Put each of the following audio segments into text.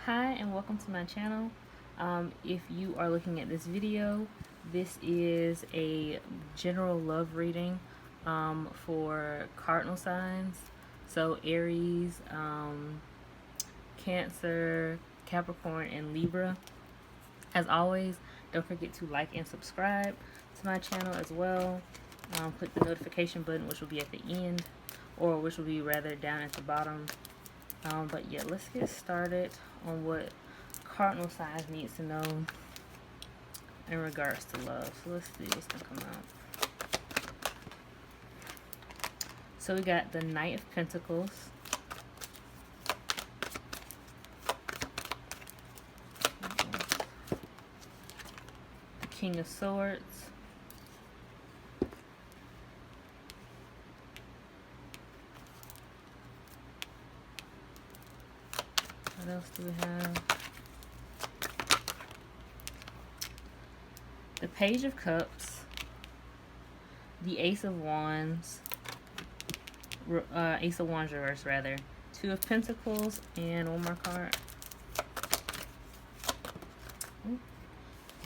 Hi and welcome to my channel. If you are looking at this video, this is a general love reading for cardinal signs. So Aries, Cancer, Capricorn, and Libra. As always, don't forget to like and subscribe to my channel as well. Click the notification button, which will be at the end, or which will be rather down at the bottom. But yeah, let's get started on what cardinal signs needs to know in regards to love. So let's see what's gonna come out. So we got the Knight of Pentacles, the King of Swords, what else do we have? The Page of Cups, the Ace of Wands, Ace of Wands reverse rather, Two of Pentacles, and one more card. Ooh,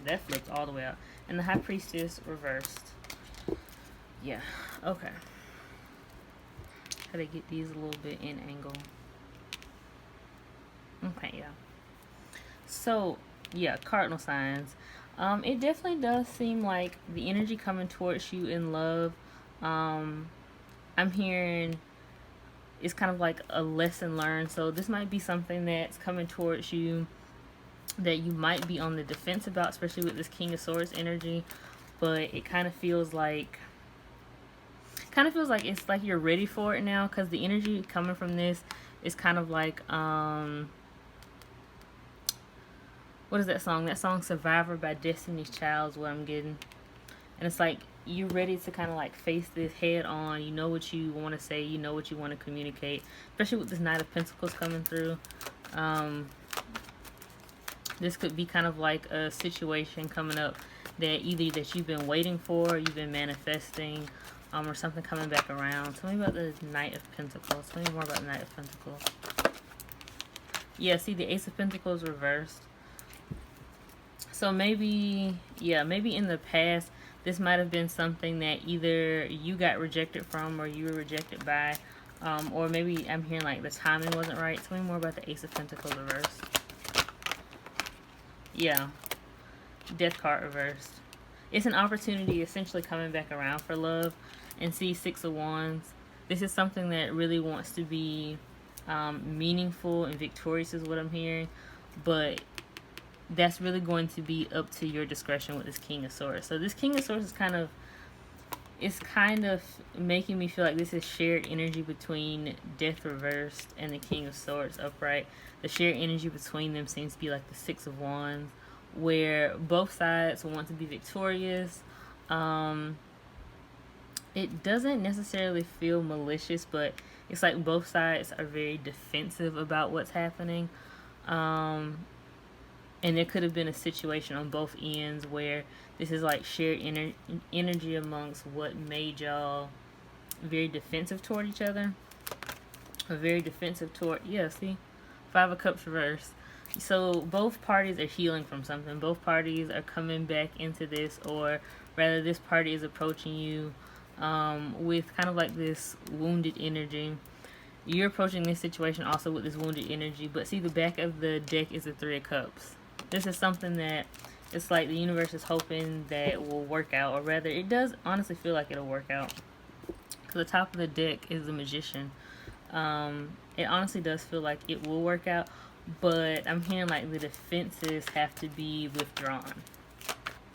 that flipped all the way out. And the High Priestess reversed. Yeah, okay. Gotta get these a little bit in angle. Okay, yeah. So, yeah, cardinal signs. It definitely does seem like the energy coming towards you in love. I'm hearing it's kind of like a lesson learned. So this might be something that's coming towards you that you might be on the defense about, especially with this King of Swords energy. But it kind of feels like it's like you're ready for it now, because the energy coming from this is kind of like what is that song? That song Survivor by Destiny's Child is what I'm getting. And it's like you're ready to kind of like face this head on. You know what you want to say, you know what you want to communicate, especially with this Knight of Pentacles coming through. This could be kind of like a situation coming up that either that you've been waiting for, you've been manifesting, or something coming back around. Tell me about the Knight of Pentacles. Tell me more about the Knight of Pentacles. Yeah, see the Ace of Pentacles reversed. So maybe, yeah, maybe in the past, this might have been something that either you got rejected from or you were rejected by. Or maybe I'm hearing like the timing wasn't right. Tell me more about the Ace of Pentacles reversed. Yeah, Death card reversed. It's an opportunity essentially coming back around for love. And see, Six of Wands. This is something that really wants to be meaningful and victorious is what I'm hearing. But that's really going to be up to your discretion with this King of Swords. So this King of Swords is kind of making me feel like this is shared energy between Death reversed and the King of Swords upright. The shared energy between them seems to be like the Six of Wands, where both sides want to be victorious. It doesn't necessarily feel malicious, but it's like both sides are very defensive about what's happening. And there could have been a situation on both ends where this is like shared energy amongst what made y'all very defensive toward each other. Or very defensive toward, yeah, see? Five of Cups reversed. So both parties are healing from something. Both parties are coming back into this, or rather this party is approaching you with kind of like this wounded energy. You're approaching this situation also with this wounded energy. But see, the back of the deck is the Three of Cups. This is something that it's like the universe is hoping that it will work out, or rather it does honestly feel like it'll work out, because the top of the deck is the Magician. It honestly does feel like it will work out, but I'm hearing like the defenses have to be withdrawn.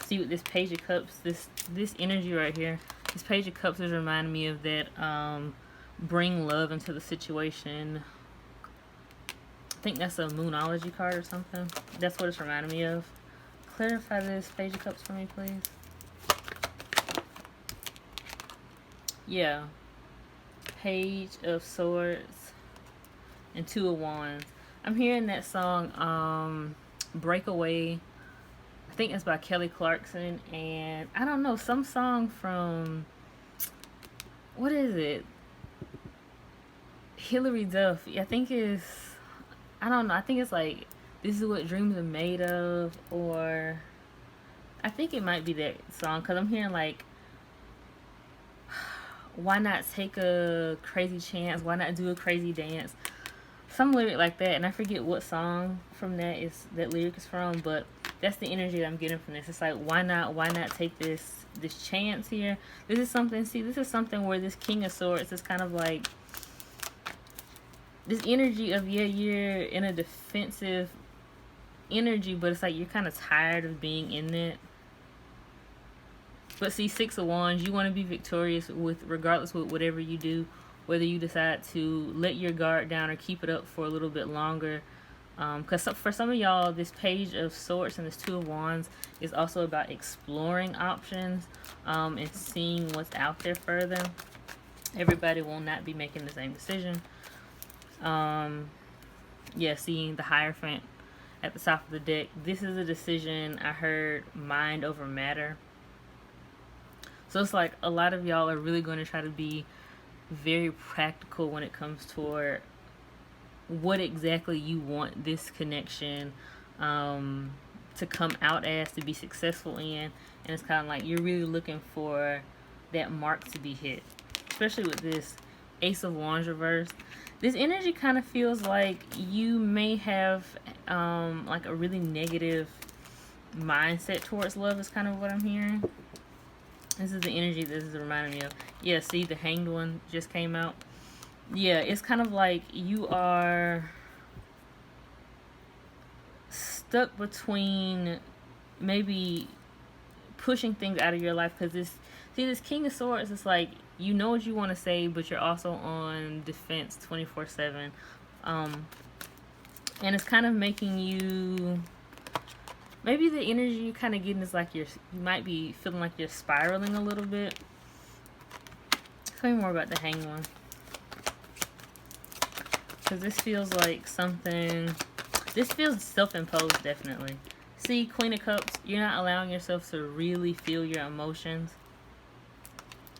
See, with this Page of Cups, this energy right here, this Page of Cups is reminding me of that bring love into the situation. I think that's a Moonology card or something. That's what it's reminding me of. Clarify this Page of Cups for me, please. Yeah. Page of Swords and Two of Wands. I'm hearing that song, Breakaway. I think it's by Kelly Clarkson. And I don't know, some song from, what is it? Hillary Duff. I think it's, I don't know. I think it's like This is what dreams are made of, or I think it might be that song because I'm hearing like, why not take a crazy chance? Why not do a crazy dance? Some lyric like that, and I forget what song from that lyric is from, but that's the energy that I'm getting from this. It's like, why not take this chance here? This is something where this King of Swords is kind of like this energy of, yeah, you're in a defensive energy, but it's like you're kind of tired of being in it. But see, Six of Wands, you want to be victorious regardless with whatever you do, whether you decide to let your guard down or keep it up for a little bit longer. Because for some of y'all, this Page of Swords and this Two of Wands is also about exploring options and seeing what's out there further. Everybody will not be making the same decision. Yeah, seeing the Hierophant at the top of the deck. This is a decision, I heard, mind over matter. So it's like a lot of y'all are really going to try to be very practical when it comes toward what exactly you want this connection to come out as, to be successful in. And it's kind of like you're really looking for that mark to be hit. Especially with this Ace of Wands reverse. This energy kind of feels like you may have like a really negative mindset towards love is kind of what I'm hearing. This is the energy this is reminding me of. Yeah, see, the Hanged One just came out. Yeah, it's kind of like you are stuck between maybe pushing things out of your life. Because this King of Swords, it's like you know what you want to say, but you're also on defense 24/7. And it's kind of making you... Maybe the energy you kind of getting is like you might be feeling like you're spiraling a little bit. Tell me more about the Hanged One. Because this feels like something... This feels self-imposed, definitely. See, Queen of Cups, you're not allowing yourself to really feel your emotions.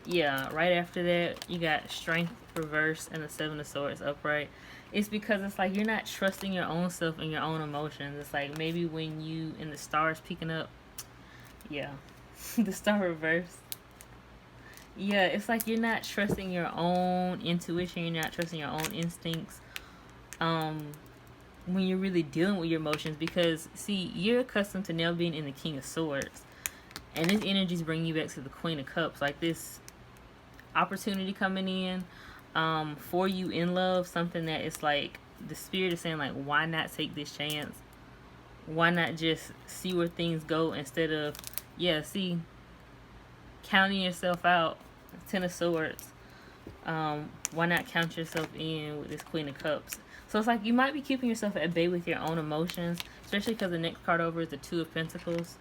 Yeah, right after that, you got Strength reverse and the Seven of Swords upright. It's because it's like you're not trusting your own self and your own emotions. It's like maybe when you, in the stars picking up, yeah, the Star reverse. Yeah, it's like you're not trusting your own intuition, you're not trusting your own instincts when you're really dealing with your emotions. Because, see, you're accustomed to now being in the King of Swords. And this energy is bringing you back to the Queen of Cups. Like this opportunity coming in for you in love, something that is like the spirit is saying like, why not take this chance? Why not just see where things go instead of, yeah, see, counting yourself out. Ten of Swords. Why not count yourself in with this Queen of Cups? So it's like you might be keeping yourself at bay with your own emotions, especially because the next card over is the Two of Pentacles.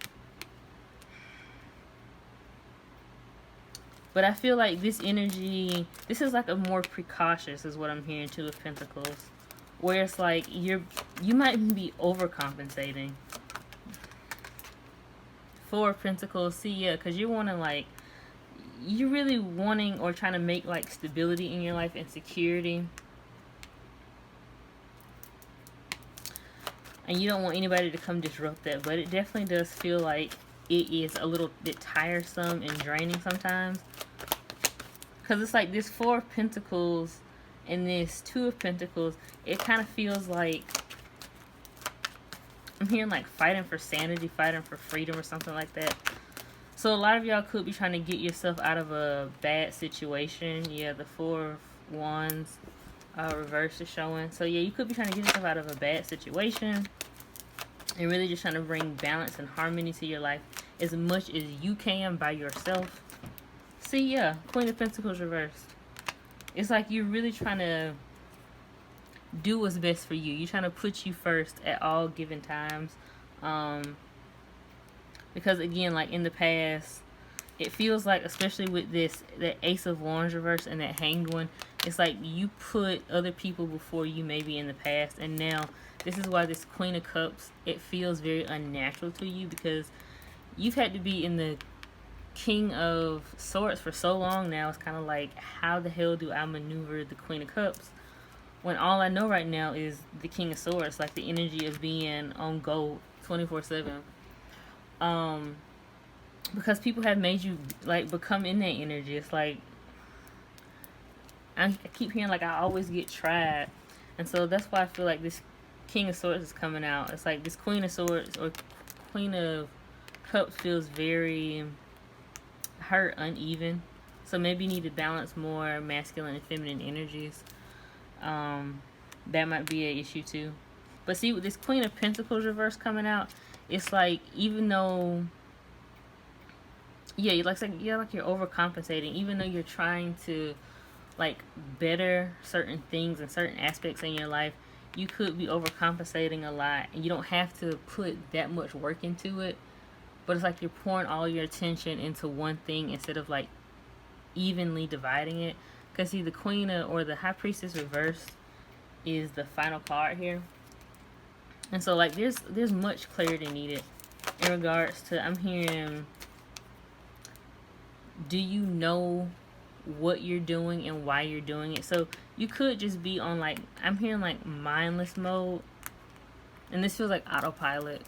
But I feel like this energy, this is like a more precautious is what I'm hearing, Two of Pentacles. Where it's like you might be overcompensating. Four of Pentacles, see, yeah, because you're wanting like, you're really wanting or trying to make like stability in your life and security. And you don't want anybody to come disrupt that. But it definitely does feel like it is a little bit tiresome and draining sometimes. Because it's like this Four of Pentacles and this Two of Pentacles, it kind of feels like I'm hearing like fighting for sanity, fighting for freedom or something like that. So a lot of y'all could be trying to get yourself out of a bad situation. Yeah, the Four of Wands reverse is showing. So yeah, you could be trying to get yourself out of a bad situation and really just trying to bring balance and harmony to your life as much as you can by yourself. See, yeah, Queen of Pentacles reversed. It's like you're really trying to do what's best for you. You're trying to put you first at all given times. Because again, like in the past, it feels like, especially with this, that Ace of Wands reverse and that Hanged One, it's like you put other people before you maybe in the past. And now, this is why this Queen of Cups, it feels very unnatural to you. Because you've had to be in the King of Swords for so long now. It's kind of like, how the hell do I maneuver the Queen of Cups? when all I know right now is the King of Swords, like the energy of being on go 24/7. Um, because people have made you like become in that energy. It's like I keep hearing like I always get tried, and so that's why I feel like this King of Swords is coming out. It's like this Queen of Swords or Queen of Cups feels very hurt, uneven. So maybe you need to balance more masculine and feminine energies. That might be an issue too. But see, with this Queen of Pentacles reverse coming out, it's like even though, yeah, like you're overcompensating, even though you're trying to like better certain things and certain aspects in your life, you could be overcompensating a lot, and you don't have to put that much work into it. But it's like you're pouring all your attention into one thing instead of like evenly dividing it. Because see, the Queen of, or the High Priestess reversed is the final card here, and so like there's much clarity needed in regards to, I'm hearing, do you know what you're doing and why you're doing it? So you could just be on like, I'm hearing like mindless mode, and this feels like autopilot.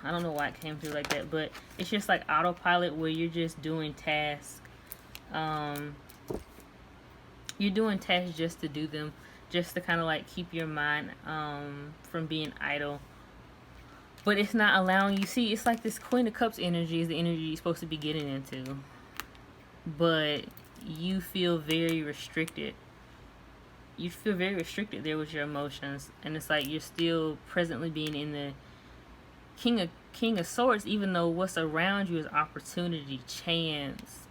I don't know why it came through like that, but it's just like autopilot where you're just doing tasks. You're doing tasks just to do them, just to kind of like keep your mind from being idle. But it's not allowing you. See, it's like this Queen of Cups energy is the energy you're supposed to be getting into, but you feel very restricted. You feel very restricted there with your emotions, and it's like you're still presently being in the King of Swords, even though what's around you is opportunity, chance,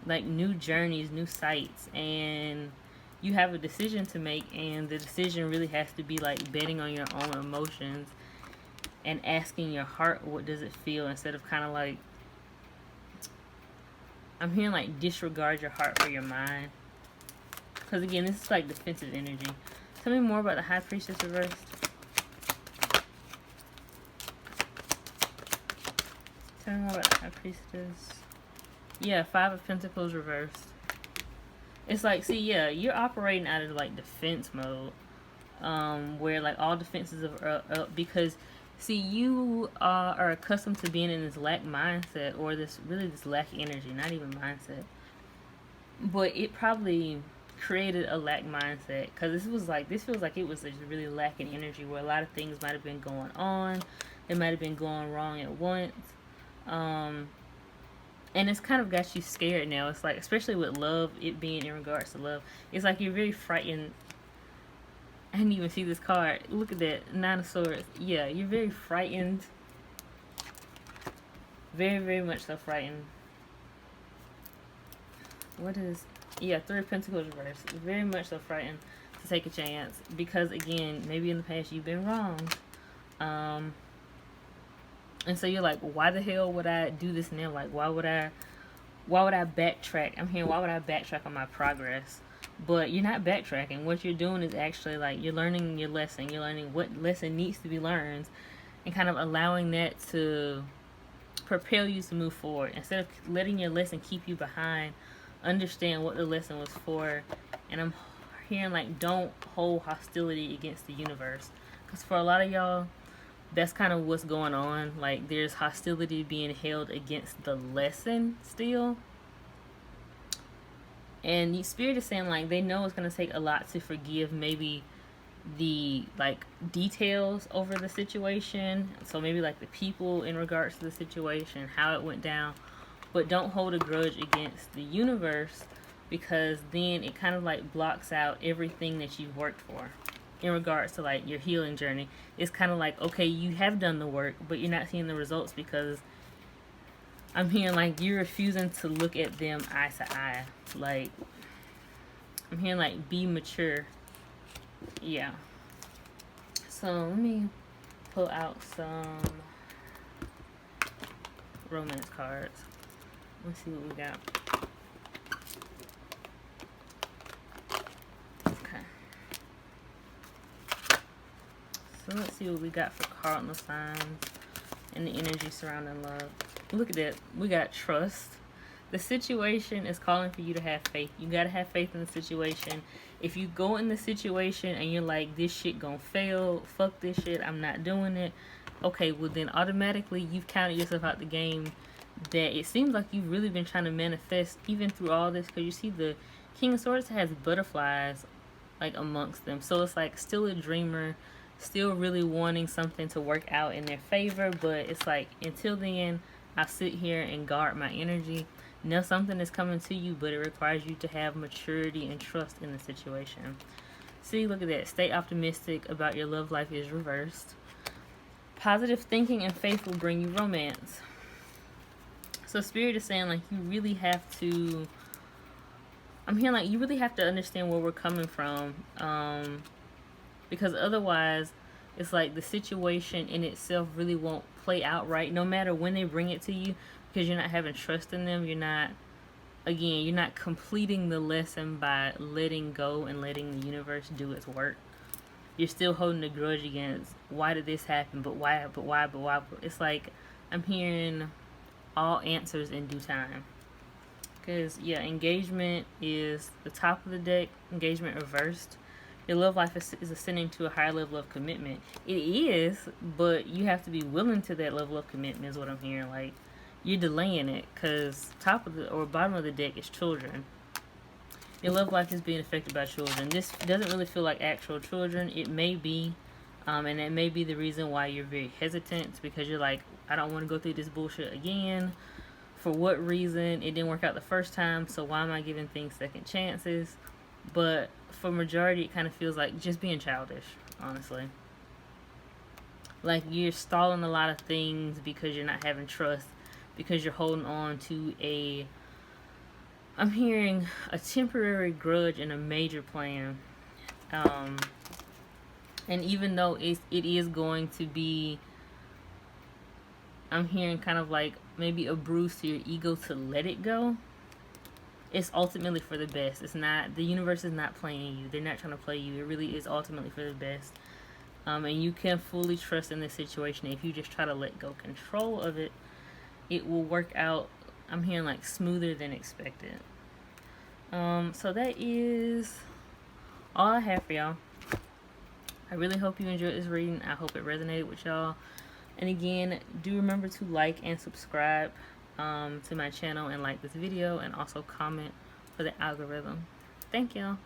like new journeys, new sights, and you have a decision to make, and the decision really has to be like betting on your own emotions and asking your heart what does it feel, instead of kind of like, I'm hearing like disregard your heart for your mind. Because again, this is like defensive energy. Tell me more about the High Priestess reversed. Tell me more about the High Priestess. Yeah, Five of Pentacles reversed. It's like, see, yeah, you're operating out of like defense mode, where like all defenses are up, because see, you are accustomed to being in this lack mindset, or this lack energy, not even mindset, but it probably created a lack mindset, because this feels like it was just really lacking energy, where a lot of things might have been going on, they might have been going wrong at once, and it's kind of got you scared now. It's like, especially with love, it being in regards to love, it's like you're very frightened. I didn't even see this card. Look at that, Nine of Swords. Yeah, you're very frightened. Very, very much so frightened. What is... Yeah, Three of Pentacles reversed. Very much so frightened to take a chance. Because, again, maybe in the past you've been wronged. And so you're like, why the hell would I do this now? Like, why would I backtrack? I'm hearing, why would I backtrack on my progress? But you're not backtracking. What you're doing is actually like, you're learning your lesson. You're learning what lesson needs to be learned, and kind of allowing that to propel you to move forward. Instead of letting your lesson keep you behind, understand what the lesson was for. And I'm hearing like, don't hold hostility against the universe. Because for a lot of y'all, that's kind of what's going on. Like, there's hostility being held against the lesson still. And the Spirit is saying, like, they know it's going to take a lot to forgive maybe the, like, details over the situation. So maybe, like, the people in regards to the situation, how it went down. But don't hold a grudge against the universe, because then it kind of, like, blocks out everything that you've worked for. In regards to like your healing journey, it's kind of like, okay, you have done the work, but you're not seeing the results, because I'm hearing like you're refusing to look at them eye to eye. Like, I'm hearing like, be mature. Yeah. So let me pull out some romance cards. Let's see what we got. So let's see what we got for cardinal signs and the energy surrounding love. Look at that. We got trust. The situation is calling for you to have faith. You gotta have faith in the situation. If you go in the situation and you're like, this shit gonna fail, fuck this shit, I'm not doing it, okay, well then automatically you've counted yourself out the game. That it seems like you've really been trying to manifest even through all this, because you see the King of Swords has butterflies like amongst them, so it's like still a dreamer, still really wanting something to work out in their favor, but it's like until then I sit here and guard my energy. Now something is coming to you, but it requires you to have maturity and trust in the situation. See, look at that. Stay optimistic about your love life is reversed. Positive thinking and faith will bring you romance. So Spirit is saying, like, you really have to, I'm hearing like you really have to understand where we're coming from, because otherwise it's like the situation in itself really won't play out right, no matter when they bring it to you, because you're not having trust in them. You're not, again, you're not completing the lesson by letting go and letting the universe do its work. You're still holding a grudge against, why did this happen, but why. It's like I'm hearing all answers in due time. Because, yeah, engagement is the top of the deck. Engagement reversed. Your love life is ascending to a higher level of commitment. It is, but you have to be willing to that level of commitment is what I'm hearing. Like, you're delaying it because top of the or bottom of the deck is children. Your love life is being affected by children. This doesn't really feel like actual children. It may be, and that may be the reason why you're very hesitant, because you're like, I don't want to go through this bullshit again. For what reason? It didn't work out the first time, so why am I giving things second chances? But for majority, it kind of feels like just being childish, honestly. Like you're stalling a lot of things because you're not having trust, because you're holding on to a, I'm hearing a temporary grudge and a major plan. And even though it is going to be, I'm hearing kind of like maybe a bruise to your ego to let it go, it's ultimately for the best. It's not, the universe is not playing you. They're not trying to play you. It really is ultimately for the best. And you can fully trust in this situation. If you just try to let go control of it, it will work out, I'm hearing like smoother than expected. So that is all I have for y'all. I really hope you enjoyed this reading. I hope it resonated with y'all. And again, do remember to like and subscribe to my channel and like this video, and also comment for the algorithm. Thank y'all.